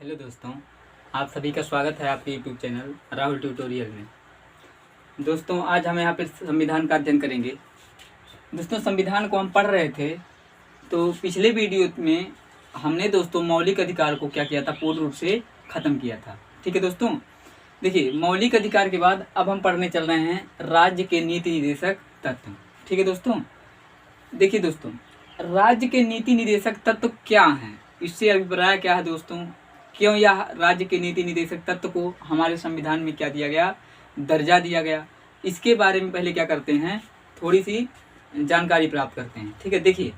Hello दोस्तों, आप सभी का स्वागत है आपके यूट्यूब चैनल राहुल ट्यूटोरियल में। दोस्तों, आज हम यहाँ पे संविधान का अध्ययन करेंगे। दोस्तों, संविधान को हम पढ़ रहे थे तो पिछले वीडियो में हमने दोस्तों मौलिक अधिकार को क्या किया था, पूर्ण रूप से ख़त्म किया था। ठीक है दोस्तों, देखिए मौलिक अधिकार के बाद अब हम पढ़ने चल रहे हैं राज्य के नीति निर्देशक तत्व। ठीक है दोस्तों, देखिए दोस्तों, राज्य के नीति निर्देशक तत्व क्या हैं, इससे अभिप्राय क्या है दोस्तों, क्यों यह राज्य के नीति निर्देशक तत्व को हमारे संविधान में क्या दिया गया, दर्जा दिया गया, इसके बारे में पहले क्या करते हैं, थोड़ी सी जानकारी प्राप्त करते हैं। ठीक है, देखिए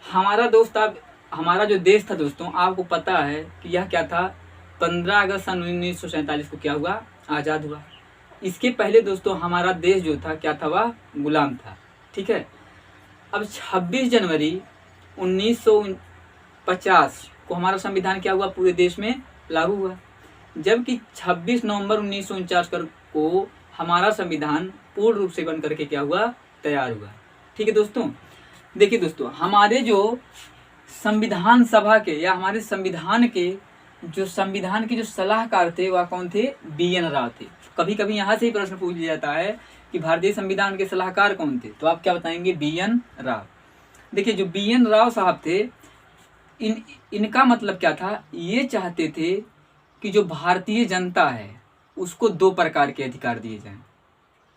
हमारा दोस्त, अब हमारा जो देश था दोस्तों, आपको पता है कि यह क्या था, 15 अगस्त सन 1947 को क्या हुआ, आज़ाद हुआ। इसके पहले दोस्तों हमारा देश जो था क्या था, वह गुलाम था। ठीक है, अब 26 जनवरी 1950 को हमारा संविधान क्या हुआ, पूरे देश में लागू हुआ, जबकि 26 नवंबर 1949 को हमारा संविधान पूर्ण रूप से बन करके क्या हुआ, तैयार हुआ। ठीक है दोस्तों, देखिए दोस्तों, हमारे जो संविधान सभा के या हमारे संविधान के जो सलाहकार थे वह कौन थे, BN राव थे। कभी कभी यहाँ से ही प्रश्न पूछ लिया जाता है कि भारतीय संविधान के सलाहकार कौन थे, तो आप क्या बताएंगे, BN राव। देखिए जो BN राव साहब थे, इनका मतलब क्या था, ये चाहते थे कि जो भारतीय जनता है उसको 2 प्रकार के अधिकार दिए जाएं।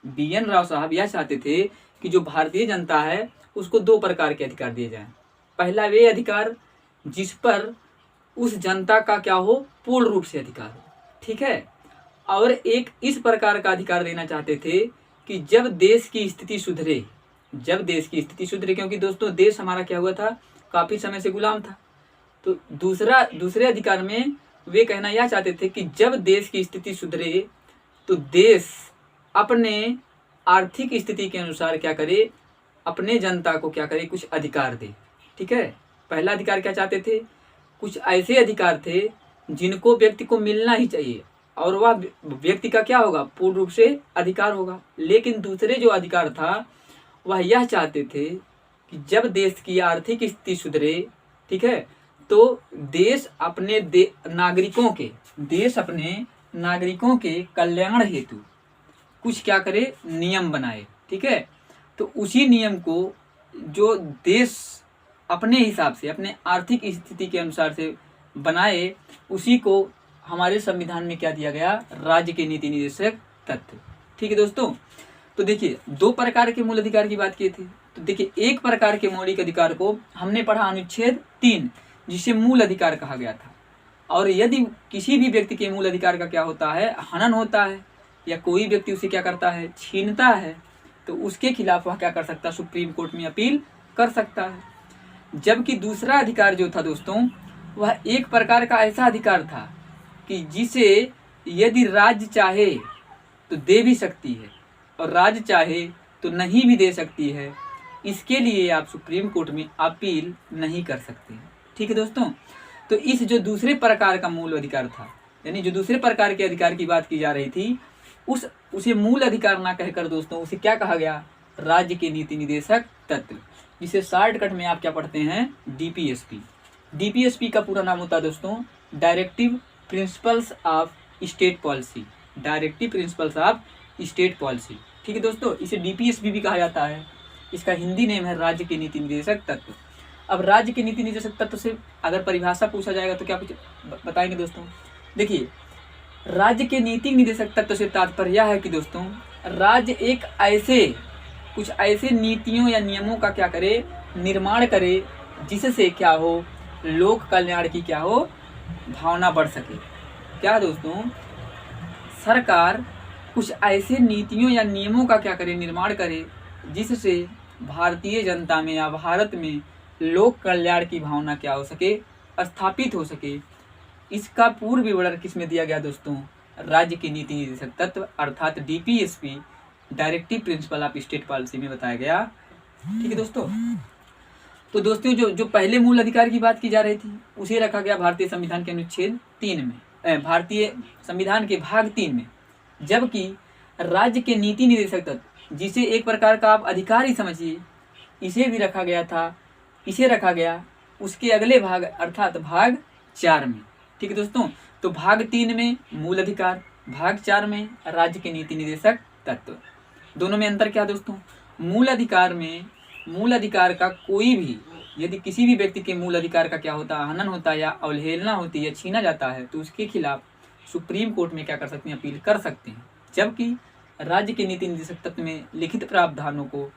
BN राव साहब यह चाहते थे कि जो भारतीय जनता है उसको 2 प्रकार के अधिकार दिए जाएं। पहला वे अधिकार जिस पर उस जनता का क्या हो, पूर्ण रूप से अधिकार हो। ठीक है, और एक इस प्रकार का अधिकार देना चाहते थे कि जब देश की स्थिति सुधरे, क्योंकि दोस्तों देश हमारा क्या हुआ था, काफ़ी समय से गुलाम था। तो दूसरे अधिकार में वे कहना यह चाहते थे कि जब देश की स्थिति सुधरे तो देश अपने आर्थिक स्थिति के अनुसार क्या करे, अपने जनता को क्या करे, कुछ अधिकार दे। ठीक है, पहला अधिकार क्या चाहते थे, कुछ ऐसे अधिकार थे जिनको व्यक्ति को मिलना ही चाहिए और वह व्यक्ति का क्या होगा, पूर्ण रूप से अधिकार होगा। लेकिन दूसरे जो अधिकार था वह यह चाहते थे कि जब देश की आर्थिक स्थिति सुधरे, ठीक है, तो देश अपने नागरिकों के कल्याण हेतु कुछ क्या करे, नियम बनाए। ठीक है, तो उसी नियम को जो देश अपने हिसाब से, अपने आर्थिक स्थिति के अनुसार से बनाए, उसी को हमारे संविधान में क्या दिया गया, राज्य के नीति निर्देशक तत्व। ठीक है दोस्तों, तो देखिए 2 प्रकार के मूल अधिकार की बात की थी। तो देखिए एक प्रकार के मौलिक अधिकार को हमने पढ़ा अनुच्छेद 3, जिसे मूल अधिकार कहा गया था। और यदि किसी भी व्यक्ति के मूल अधिकार का क्या होता है, हनन होता है, या कोई व्यक्ति उसे क्या करता है, छीनता है, तो उसके खिलाफ वह क्या कर सकता है, सुप्रीम कोर्ट में अपील कर सकता है। जबकि दूसरा अधिकार जो था दोस्तों, वह एक प्रकार का ऐसा अधिकार था कि जिसे यदि राज्य चाहे तो दे भी सकती है और राज्य चाहे तो नहीं भी दे सकती है। इसके लिए आप सुप्रीम कोर्ट में अपील नहीं कर सकते हैं। ठीक है दोस्तों, तो इस जो दूसरे प्रकार का मूल अधिकार था, यानी जो दूसरे प्रकार के अधिकार की बात की जा रही थी, उसे मूल अधिकार ना कहकर दोस्तों उसे क्या कहा गया, राज्य के नीति निर्देशक तत्व, जिसे शॉर्टकट में आप क्या पढ़ते हैं, DPSP। DPSP का पूरा नाम होता है दोस्तों directive principles of state policy, directive principles of state policy. ठीक है दोस्तों, इसे DPSP भी कहा जाता है। इसका हिंदी नेम है राज्य के नीति निर्देशक तत्व। अब राज्य के नीति निर्देशक तत्व से अगर परिभाषा पूछा जाएगा तो क्या बताएंगे दोस्तों, देखिए राज्य के नीति निर्देशक तत्व से तात्पर्य यह है कि दोस्तों राज्य एक कुछ ऐसे नीतियों या नियमों का क्या करे, निर्माण करे, जिससे क्या हो, लोक कल्याण की क्या हो, भावना बढ़ सके। क्या दोस्तों, सरकार कुछ ऐसे नीतियों या नियमों का क्या करे, निर्माण करे, जिससे भारतीय जनता में या भारत में लोक कल्याण की भावना क्या हो सके, स्थापित हो सके। इसका पूर्ण विवरण किस में दिया गया दोस्तों, राज्य की नीति निर्देशक तत्व अर्थात DPSP, directive principle of state policy में बताया गया। ठीक है दोस्तों, तो दोस्तों जो पहले मूल अधिकार की बात की जा रही थी उसे रखा गया भारतीय संविधान के अनुच्छेद 3 में, भारतीय संविधान के भाग 3 में। जबकि राज्य के नीति निर्देशक तत्व, जिसे एक प्रकार का आप अधिकार ही समझिए, इसे रखा गया उसके अगले भाग अर्थात भाग 4 में। ठीक है दोस्तों। तो भाग 3 में मूल अधिकार, भाग 4 में राज्य के नीति निर्देशक तत्व। दोनों में अंतर क्या है दोस्तों? मूल अधिकार में मूल अधिकार का कोई भी, यदि किसी भी व्यक्ति के मूल अधिकार का क्या होता है, हनन होता है या अवहेलना होती है, छीना जाता है, तो उसके खिलाफ सुप्रीम कोर्ट में क्या कर सकते हैं, अपील कर सकते हैं। जबकि राज्य के नीति निर्देशक तत्व में लिखित प्रावधानों को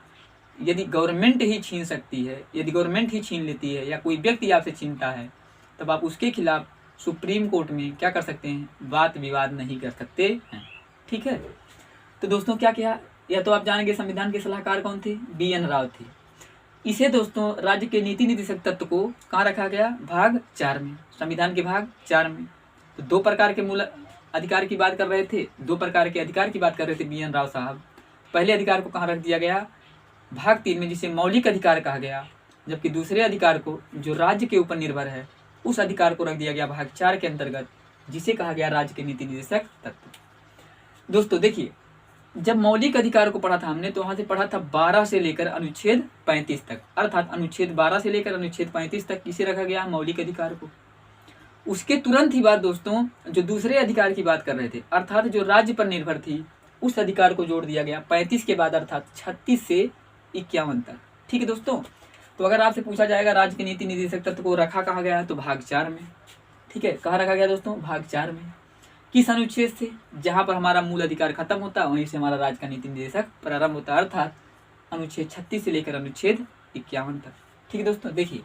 यदि गवर्नमेंट ही छीन सकती है, यदि गवर्नमेंट ही छीन लेती है या कोई व्यक्ति आपसे छीनता है, तब आप उसके खिलाफ सुप्रीम कोर्ट में क्या कर सकते हैं, वाद विवाद नहीं कर सकते हैं। ठीक है। तो दोस्तों क्या किया, या तो आप जानेंगे संविधान के सलाहकार कौन थे, BN राव थे। इसे दोस्तों राज्य के नीति निर्देशक तत्व को कहाँ रखा गया, भाग 4 में, संविधान के भाग 4 में। तो 2 प्रकार के मूल अधिकार की बात कर रहे थे, 2 प्रकार के अधिकार की बात कर रहे थे BN राव साहब। पहले अधिकार को कहाँ रख दिया गया, भाग 3 में, जिसे मौलिक अधिकार कहा गया। जबकि दूसरे अधिकार को, जो राज्य के ऊपर निर्भर है, उस अधिकार को रख दिया गया भाग 4 के अंतर्गत, जिसे कहा गया राज्य के नीति निर्देशक तत्व। दोस्तों देखिए, जब मौलिक अधिकार को पढ़ा था हमने, तो वहां से पढ़ा था 12 से लेकर अनुच्छेद 35 तक, अर्थात अनुच्छेद 12 से लेकर अनुच्छेद 35 तक किसे रखा गया, मौलिक अधिकार को। उसके तुरंत ही बाद दोस्तों जो दूसरे अधिकार की बात कर रहे थे, अर्थात जो राज्य पर निर्भर थी, उस अधिकार को जोड़ दिया गया 35 के बाद, अर्थात 36 से 51 तक। ठीक है दोस्तों। तो अगर आपसे पूछा जाएगा राज्य के नीति निर्देशक तत्व को रखा कहा गया है, तो भाग 4 में। ठीक है, कहाँ रखा गया दोस्तों, भाग 4 में। किस अनुच्छेद से, जहां पर हमारा मूल अधिकार खत्म होता है, वहीं से हमारा राज्य का नीति निर्देशक प्रारंभ होता है, अर्थात अनुच्छेद 36 से लेकर अनुच्छेद 51 तक। ठीक है दोस्तों। देखिए,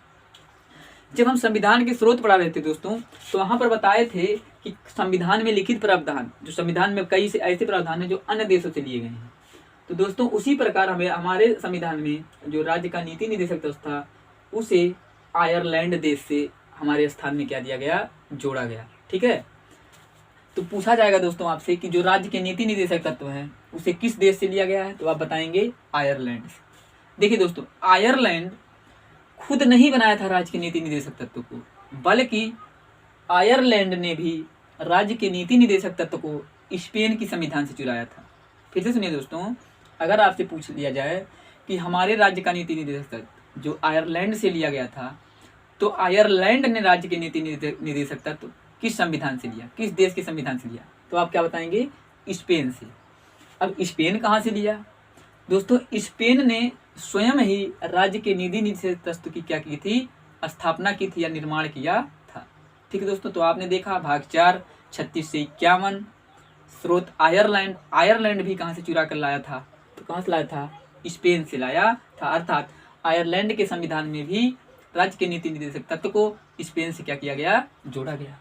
जब हम संविधान के स्रोत पढ़ा रहे थे दोस्तों, तो वहां पर बताए थे कि संविधान में लिखित प्रावधान, जो संविधान में कई से ऐसे प्रावधान है जो अन्य देशों से लिए गए हैं। तो दोस्तों उसी प्रकार हमें हमारे संविधान में जो राज्य का नीति निर्देशक तत्व था, उसे आयरलैंड देश से हमारे स्थान में क्या दिया गया, जोड़ा गया। ठीक है। तो पूछा जाएगा दोस्तों आपसे कि जो राज्य के नीति निर्देशक तत्व है, उसे किस देश से लिया गया है, तो आप बताएंगे आयरलैंड से। देखिए दोस्तों, आयरलैंड खुद नहीं बनाया था राज्य के नीति निर्देशक तत्व को, बल्कि आयरलैंड ने भी राज्य के नीति निर्देशक तत्व को स्पेन की संविधान से चुराया था। फिर से सुनिए दोस्तों, अगर आपसे पूछ लिया जाए कि हमारे राज्य का नीति निर्देशक तत्व जो आयरलैंड से लिया गया था, तो आयरलैंड ने राज्य के नीति निर्देशक तत्व किस संविधान से लिया, किस देश के संविधान से लिया, तो आप क्या बताएंगे, स्पेन से। अब स्पेन कहाँ से लिया दोस्तों, स्पेन ने स्वयं ही राज्य के नीति निर्देशक तत्व की क्या की थी, स्थापना की थी या निर्माण किया था। ठीक है दोस्तों। तो आपने देखा भाग 4 36 से 51, स्रोत आयरलैंड, आयरलैंड भी कहाँ से चुरा कर लाया था, तो कहाँ से लाया था, स्पेन से लाया था, अर्थात आयरलैंड के संविधान में भी राज्य के नीति निर्देशक तत्व को स्पेन से क्या किया गया, जोड़ा गया।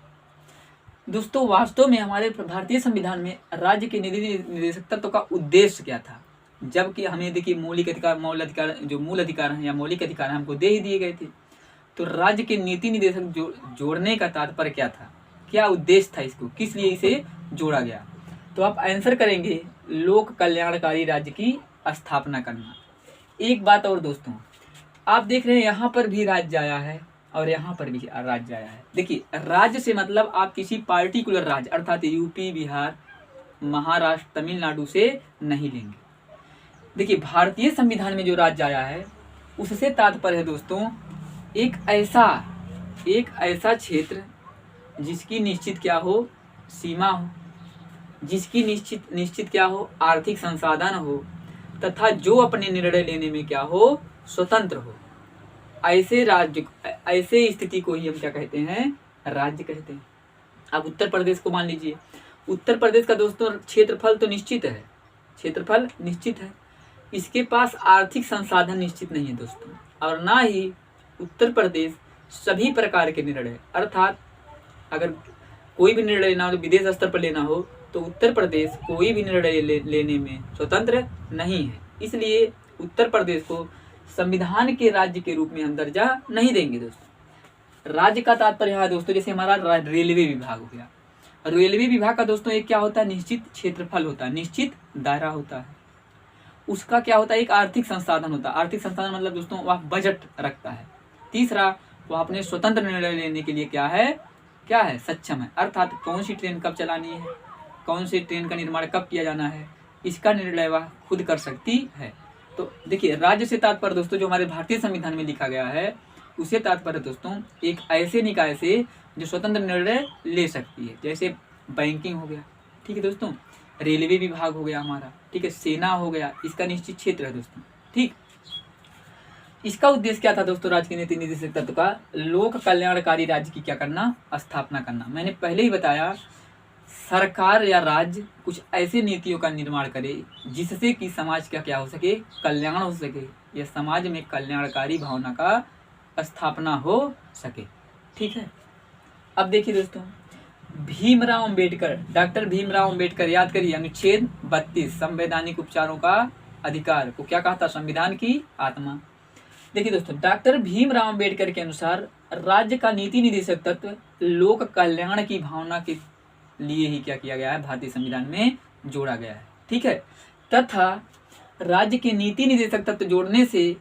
दोस्तों वास्तव में हमारे भारतीय संविधान में राज्य के नीति निर्देशक तत्व का उद्देश्य क्या था, जबकि हमें देखिए मौलिक अधिकार, मूल अधिकार हैं या मौलिक अधिकार हैं हमको दे ही दिए गए थे। तो राज्य के नीति निर्देशक जोड़ने का तात्पर्य क्या था, क्या उद्देश्य था, इसको किस लिए इसे जोड़ा गया, तो आप आंसर करेंगे लोक कल्याणकारी राज्य की स्थापना करना। एक बात और दोस्तों, आप देख रहे हैं यहाँ पर भी राज्य आया है और यहाँ पर भी राज्य आया है। देखिए राज्य से मतलब आप किसी पार्टिकुलर राज्य, अर्थात यूपी, बिहार, महाराष्ट्र, तमिलनाडु से नहीं लेंगे। देखिए भारतीय संविधान में जो राज्य आया है, उससे तात्पर्य है दोस्तों एक ऐसा क्षेत्र जिसकी निश्चित क्या हो, सीमा हो, जिसकी निश्चित क्या हो, आर्थिक संसाधन हो, तथा जो अपने निर्णय लेने में क्या हो, स्वतंत्र हो। ऐसे राज्य, ऐसे स्थिति को ही हम क्या कहते हैं, राज्य कहते हैं। अब उत्तर प्रदेश को मान लीजिए, उत्तर प्रदेश का दोस्तों क्षेत्रफल तो निश्चित है, क्षेत्रफल निश्चित है, इसके पास आर्थिक संसाधन निश्चित नहीं है दोस्तों, और ना ही उत्तर प्रदेश सभी प्रकार के निर्णय, अर्थात अगर कोई भी निर्णय लेना हो तो विदेश स्तर पर लेना हो, तो उत्तर प्रदेश कोई भी निर्णय लेने में स्वतंत्र नहीं है। इसलिए उत्तर प्रदेश को संविधान के राज्य के रूप में हम दर्जा नहीं देंगे दोस्तों। राज्य का तात्पर्य यहाँ दोस्तों, जैसे हमारा रेलवे विभाग हो गया, रेलवे विभाग का दोस्तों एक क्या होता है, निश्चित क्षेत्रफल होता है, निश्चित दायरा होता है, उसका क्या होता है, एक आर्थिक संसाधन होता है। आर्थिक संसाधन मतलब दोस्तों वह बजट रखता है। तीसरा, वह अपने स्वतंत्र निर्णय लेने के लिए क्या है, सक्षम है, अर्थात कौन सी ट्रेन कब चलानी है, कौन सी ट्रेन का निर्माण कब किया जाना है, इसका निर्णय वह खुद कर सकती है। तो देखिए राज्य से तात्पर्य दोस्तों जो हमारे भारतीय संविधान में लिखा गया है, उसे तात्पर्य दोस्तों एक ऐसे निकाय से जो स्वतंत्र निर्णय ले सकती है, जैसे बैंकिंग हो गया, ठीक है दोस्तों, रेलवे विभाग हो गया हमारा, ठीक है, सेना हो गया, इसका निश्चित क्षेत्र है दोस्तों। ठीक, इसका उद्देश्य क्या था दोस्तों? राज्य के नीति निर्देशक तत्व का लोक कल्याणकारी राज्य की क्या करना? स्थापना करना। मैंने पहले ही बताया, सरकार या राज्य कुछ ऐसे नीतियों का निर्माण करे जिससे कि समाज का क्या हो सके? कल्याण हो सके, या समाज में कल्याणकारी भावना का स्थापना हो सके। ठीक है, अब देखिए दोस्तों, भीमराव अंबेडकर, डॉक्टर भीमराव अंबेडकर, याद करिए, अनुच्छेद 32 संवैधानिक उपचारों का अधिकार को क्या कहा था? संविधान की आत्मा। देखिए दोस्तों, डॉक्टर भीमराव अंबेडकर के अनुसार राज्य का नीति निर्देशक तत्व लोक कल्याण की भावना के लिए ही क्या किया गया है? भारतीय संविधान में जोड़ा गया है। ठीक है, तथा राज्य के नीति निर्देशक तत्व जोड़ने से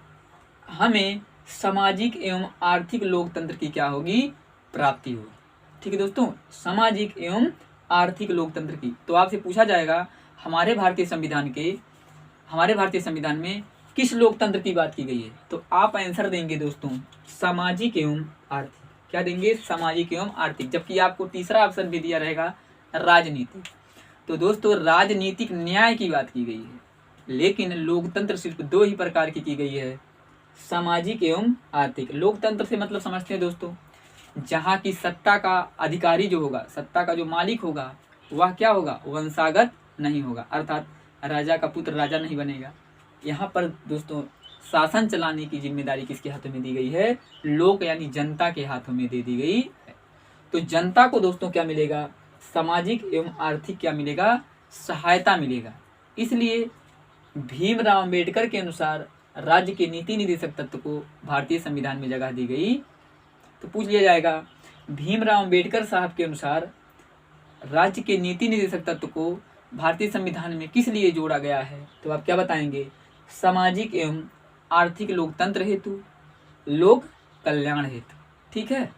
हमें सामाजिक एवं आर्थिक लोकतंत्र की क्या होगी? प्राप्ति होगी। ठीक है दोस्तों, सामाजिक एवं आर्थिक लोकतंत्र की। तो आपसे पूछा जाएगा हमारे भारतीय संविधान में किस लोकतंत्र की बात की गई है? तो आप आंसर देंगे दोस्तों सामाजिक एवं आर्थिक। क्या देंगे? सामाजिक एवं आर्थिक। जबकि आपको तीसरा ऑप्शन भी दिया रहेगा राजनीतिक। तो दोस्तों राजनीतिक न्याय की बात की गई है, लेकिन लोकतंत्र सिर्फ दो ही प्रकार की गई है, सामाजिक एवं आर्थिक। लोकतंत्र से मतलब समझते हैं दोस्तों, जहाँ की सत्ता का अधिकारी जो होगा, सत्ता का जो मालिक होगा, वह क्या होगा? वंशागत नहीं होगा, अर्थात राजा का पुत्र राजा नहीं बनेगा। यहाँ पर दोस्तों शासन चलाने की जिम्मेदारी किसके हाथों में दी गई है? लोक यानी जनता के हाथों में दे दी गई है। तो जनता को दोस्तों क्या मिलेगा? सामाजिक एवं आर्थिक क्या मिलेगा? सहायता मिलेगा। इसलिए भीमराव अंबेडकर के अनुसार राज्य के नीति निर्देशक तत्व को भारतीय संविधान में जगह दी गई। तो पूछ लिया जाएगा, भीमराव अंबेडकर साहब के अनुसार राज्य के नीति निर्देशक तत्व को भारतीय संविधान में किस लिए जोड़ा गया है? तो आप क्या बताएंगे? सामाजिक एवं आर्थिक लोकतंत्र हेतु, लोक कल्याण हेतु। ठीक है,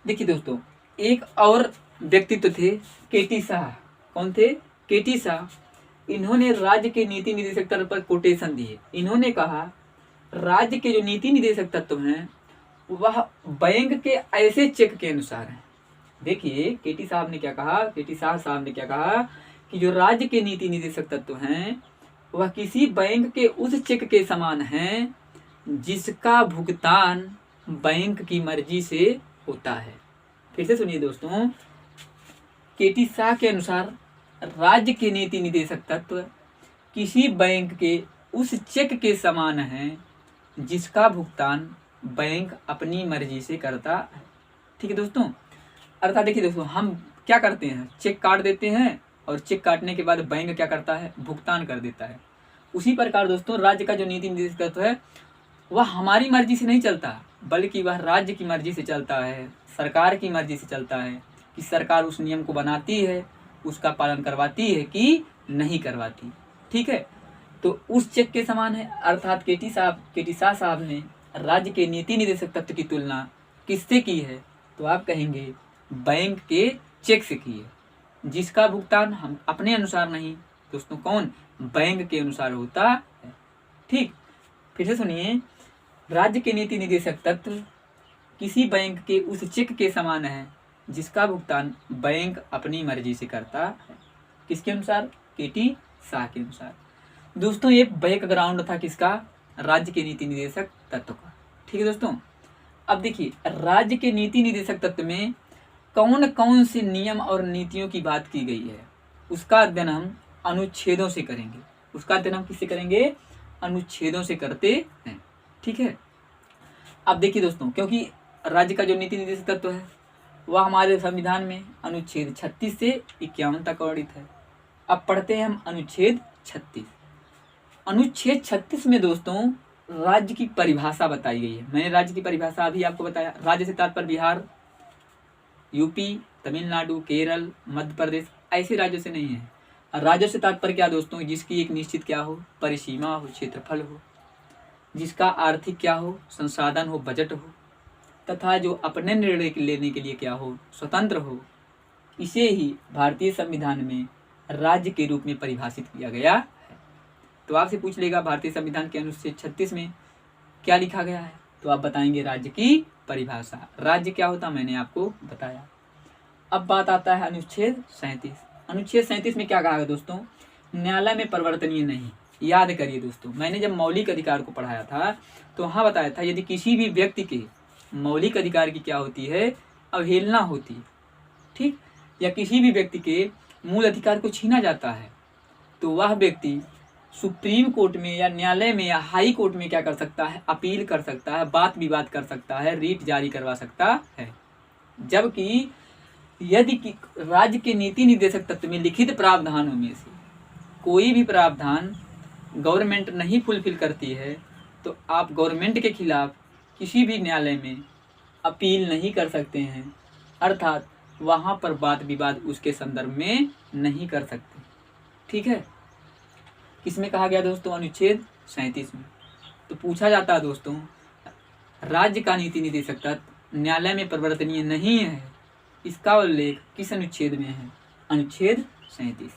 देखिए दोस्तों, एक और व्यक्तित्व थे केटी शाह। कौन थे? केटी शाह। इन्होंने राज्य के नीति निर्देशक तत्व पर कोटेशन दिए। इन्होंने कहा राज्य के जो नीति निर्देशक तत्व हैं वह बैंक के ऐसे चेक के अनुसार है। देखिए केटी साहब ने क्या कहा, केटी शाह साहब ने क्या कहा कि जो राज्य के नीति निर्देशक तत्व हैं वह किसी बैंक के उस चेक के समान हैं जिसका भुगतान बैंक की मर्जी से होता है। फिर से सुनिए दोस्तों, केटी शाह के अनुसार राज्य के नीति निर्देशक तत्व किसी बैंक के उस चेक के समान हैं जिसका भुगतान बैंक अपनी मर्जी से करता है। ठीक है दोस्तों, अर्थात देखिए दोस्तों, हम क्या करते हैं? चेक काट देते हैं और चेक काटने के बाद बैंक क्या करता है? भुगतान कर देता है। उसी प्रकार दोस्तों राज्य का जो नीति निर्देशक तत्व है वह हमारी मर्जी से नहीं चलता, बल्कि वह राज्य की मर्जी से चलता है, सरकार की मर्जी से चलता है कि सरकार उस नियम को बनाती है, उसका पालन करवाती है कि नहीं करवाती। ठीक है, तो उस चेक के समान है। अर्थात केटी शाह साहब ने राज्य के नीति निर्देशक तत्व की तुलना किससे की है? तो आप कहेंगे बैंक के चेक से की है, जिसका भुगतान हम अपने अनुसार नहीं दोस्तों, कौन? बैंक के अनुसार होता है। ठीक, फिर से सुनिए, राज्य के नीति निर्देशक तत्व किसी बैंक के उस चेक के समान है जिसका भुगतान बैंक अपनी मर्जी से करता है। किसके अनुसार? केटी शाह के अनुसार। दोस्तों ये बैकग्राउंड था किसका? राज्य के नीति निर्देशक तत्व का। ठीक है दोस्तों, अब देखिए राज्य के नीति निर्देशक तत्व में कौन कौन से नियम और नीतियों की बात की गई है उसका अध्ययन हम अनुच्छेदों से करेंगे। उसका अध्ययन हम किससे करेंगे? अनुच्छेदों से करते हैं। ठीक है, अब देखिए दोस्तों, क्योंकि राज्य का जो नीति निर्देशक तत्व है वह हमारे संविधान में अनुच्छेद 36 से 51 तक वर्णित है। अब पढ़ते हैं हम अनुच्छेद 36। अनुच्छेद 36 में दोस्तों राज्य की परिभाषा बताई गई है। मैंने राज्य की परिभाषा अभी आपको बताया। राज्य से तात्पर्य बिहार, यूपी, तमिलनाडु, केरल, मध्य प्रदेश ऐसे राज्यों से नहीं है। राज्यों से तात्पर्य क्या दोस्तों? जिसकी एक निश्चित क्या हो? परिसीमा हो, क्षेत्रफल हो, जिसका आर्थिक क्या हो? संसाधन हो, बजट हो, तथा जो अपने निर्णय लेने के लिए क्या हो? स्वतंत्र हो। इसे ही भारतीय संविधान में राज्य के रूप में परिभाषित किया गया है। तो आपसे पूछ लेगा भारतीय संविधान के अनुच्छेद 36 में क्या लिखा गया है? तो आप बताएंगे राज्य की परिभाषा। राज्य क्या होता मैंने आपको बताया। अब बात आता है अनुच्छेद 37। अनुच्छेद 37 में क्या कहा गया दोस्तों, न्यायालय में परिवर्तनीय नहीं। याद करिए दोस्तों, मैंने जब मौलिक अधिकार को पढ़ाया था तो वहाँ बताया था यदि किसी भी व्यक्ति के मौलिक अधिकार की क्या होती है, अवहेलना होती है, ठीक, या किसी भी व्यक्ति के मूल अधिकार को छीना जाता है, तो वह व्यक्ति सुप्रीम कोर्ट में या न्यायालय में या हाई कोर्ट में क्या कर सकता है, अपील कर सकता है, बात विवाद कर सकता है, रीट जारी करवा सकता है। जबकि यदि राज्य के नीति निर्देशक तत्व में लिखित प्रावधानों में से कोई भी प्रावधान गवर्नमेंट नहीं फुलफिल करती है तो आप गवर्नमेंट के खिलाफ किसी भी न्यायालय में अपील नहीं कर सकते हैं, अर्थात वहाँ पर वाद विवाद उसके संदर्भ में नहीं कर सकते। ठीक है, किसमें कहा गया दोस्तों, अनुच्छेद 37 में। तो पूछा जाता है दोस्तों, राज्य का नीति निर्देशक तत्व न्यायालय में परिवर्तनीय नहीं है, इसका उल्लेख किस अनुच्छेद में है, अनुच्छेद 37।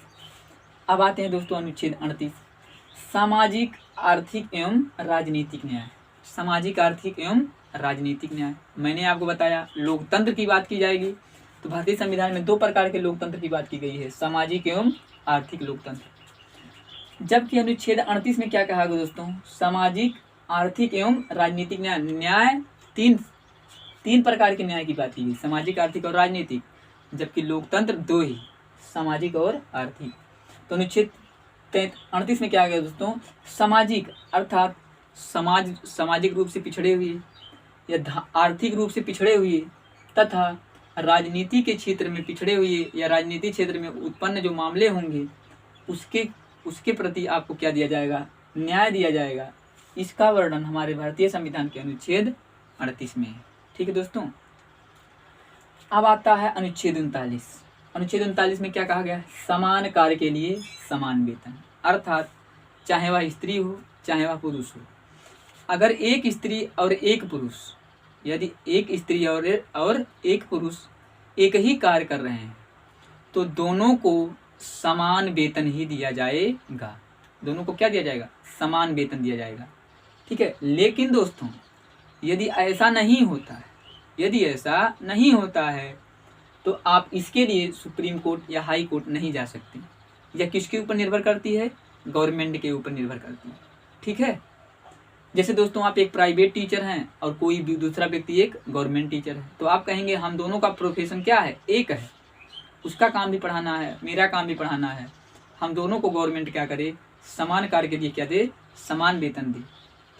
अब आते हैं दोस्तों अनुच्छेद 38, सामाजिक आर्थिक एवं राजनीतिक न्याय। सामाजिक आर्थिक एवं राजनीतिक न्याय मैंने आपको बताया लोकतंत्र की बात की जाएगी, तो भारतीय संविधान में 2 प्रकार के लोकतंत्र की बात की गई है, सामाजिक एवं आर्थिक लोकतंत्र। जबकि अनुच्छेद 38 में क्या कहा गया दोस्तों, सामाजिक आर्थिक एवं राजनीतिक न्याय। न्याय तीन प्रकार के न्याय की बात की गई, सामाजिक आर्थिक और राजनीतिक, जबकि लोकतंत्र 2 ही, सामाजिक और आर्थिक। तो अनुच्छेद 38 में क्या गया दोस्तों, सामाजिक अर्थात सामाजिक रूप से पिछड़े हुए या आर्थिक रूप से पिछड़े हुए तथा राजनीति के क्षेत्र में पिछड़े हुए या राजनीतिक क्षेत्र में उत्पन्न जो मामले होंगे उसके प्रति आपको क्या दिया जाएगा, न्याय दिया जाएगा। इसका वर्णन हमारे भारतीय संविधान के अनुच्छेद 38 में है। ठीक है दोस्तों, अब आता है अनुच्छेद 39। अनुच्छेद 39 में क्या कहा गया, समान कार्य के लिए समान वेतन, अर्थात चाहे वह स्त्री हो चाहे वह पुरुष हो, अगर एक स्त्री और एक पुरुष, यदि एक स्त्री और एक पुरुष एक ही कार्य कर रहे हैं तो दोनों को समान वेतन ही दिया जाएगा। दोनों को क्या दिया जाएगा, समान वेतन दिया जाएगा। ठीक है, लेकिन दोस्तों यदि ऐसा नहीं होता है तो आप इसके लिए सुप्रीम कोर्ट या हाई कोर्ट नहीं जा सकते। यह किसके ऊपर निर्भर करती है, गवर्नमेंट के ऊपर निर्भर करती है। ठीक है, जैसे दोस्तों आप एक प्राइवेट टीचर हैं और कोई भी दूसरा व्यक्ति एक गवर्नमेंट टीचर है, तो आप कहेंगे हम दोनों का प्रोफेशन क्या है, एक है, उसका काम भी पढ़ाना है, मेरा काम भी पढ़ाना है, हम दोनों को गवर्नमेंट क्या करे, समान कार्य के लिए क्या दे, समान वेतन दे।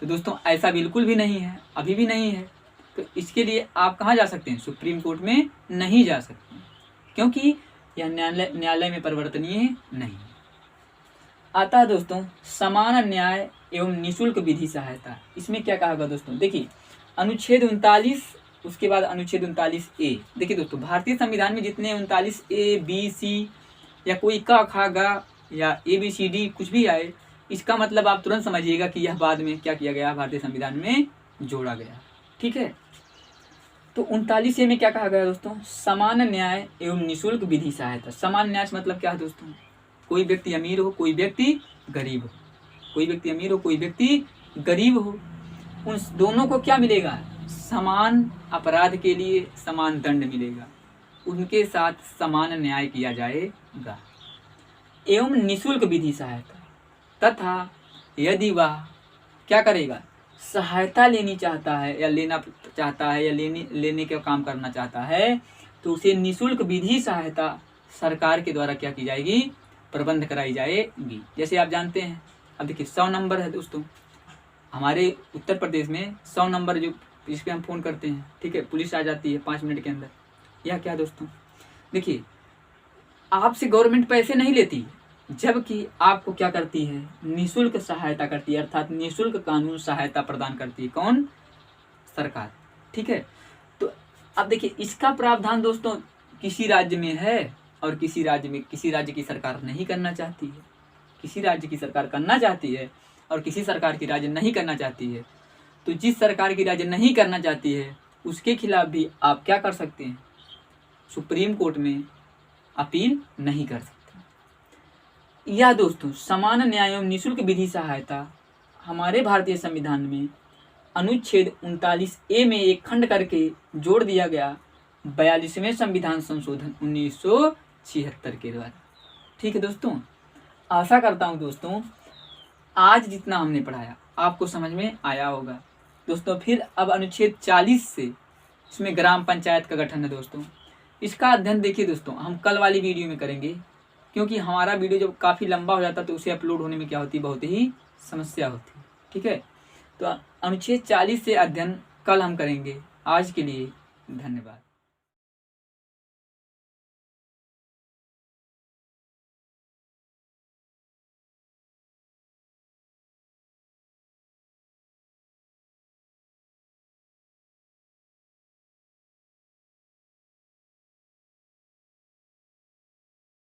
तो दोस्तों ऐसा बिल्कुल भी नहीं है, अभी भी नहीं है। तो इसके लिए आप कहाँ जा सकते हैं, सुप्रीम कोर्ट में नहीं जा सकते, क्योंकि यह न्यायालय में परिवर्तनीय नहीं। आता है दोस्तों समान न्याय एवं निःशुल्क विधि सहायता। इसमें क्या कहा गया दोस्तों, देखिए अनुच्छेद 39, उसके बाद अनुच्छेद 39A। देखिए दोस्तों भारतीय संविधान में जितने 39A B C या कोई क ख ग या ABCD कुछ भी आए, इसका मतलब आप तुरंत समझिएगा कि यह बाद में क्या किया गया, भारतीय संविधान में जोड़ा गया। ठीक है, तो 39A में क्या कहा गया दोस्तों, समान न्याय एवं निःशुल्क विधि सहायता। समान न्याय से मतलब क्या है दोस्तों, कोई व्यक्ति अमीर हो कोई व्यक्ति गरीब हो, कोई व्यक्ति अमीर हो कोई व्यक्ति गरीब हो, उन दोनों को क्या मिलेगा, समान अपराध के लिए समान दंड मिलेगा, उनके साथ समान न्याय किया जाएगा। एवं निःशुल्क विधि सहायता, तथा यदि वह क्या करेगा, सहायता लेनी चाहता है या लेना चाहता है या लेने का काम करना चाहता है, तो उसे निःशुल्क विधि सहायता सरकार के द्वारा क्या की जाएगी, प्रबंध कराई जाएगी। जैसे आप जानते हैं, अब देखिए 100 नंबर है दोस्तों, हमारे उत्तर प्रदेश में 100 नंबर जो जिस पे हम फ़ोन करते हैं, ठीक है, पुलिस आ जाती है 5 मिनट के अंदर। यह क्या दोस्तों, देखिए आपसे गवर्नमेंट पैसे नहीं लेती, जबकि आपको क्या करती है, निःशुल्क सहायता करती है, अर्थात निःशुल्क कानून सहायता प्रदान करती है। कौन, सरकार। ठीक है, तो अब देखिए इसका प्रावधान दोस्तों किसी राज्य में है और किसी राज्य की सरकार नहीं करना चाहती है, किसी राज्य की सरकार करना चाहती है और किसी सरकार की राज्य नहीं करना चाहती है। तो जिस सरकार की राज्य नहीं करना चाहती है उसके खिलाफ भी आप क्या कर सकते हैं, सुप्रीम कोर्ट में अपील नहीं कर सकते। या दोस्तों समान न्याय एवं निःशुल्क विधि सहायता हमारे भारतीय संविधान में अनुच्छेद 39A में एक खंड करके जोड़ दिया गया 42वें संविधान संशोधन 1976 के द्वारा। ठीक है दोस्तों, आशा करता हूँ दोस्तों आज जितना हमने पढ़ाया आपको समझ में आया होगा। दोस्तों फिर अब अनुच्छेद 40 से इसमें ग्राम पंचायत का गठन है दोस्तों, इसका अध्ययन देखिए दोस्तों हम कल वाली वीडियो में करेंगे, क्योंकि हमारा वीडियो जब काफ़ी लंबा हो जाता है तो उसे अपलोड होने में क्या होती है, बहुत ही समस्या होती है। ठीक है, तो अनुच्छेद 40 से अध्ययन कल हम करेंगे। आज के लिए धन्यवाद।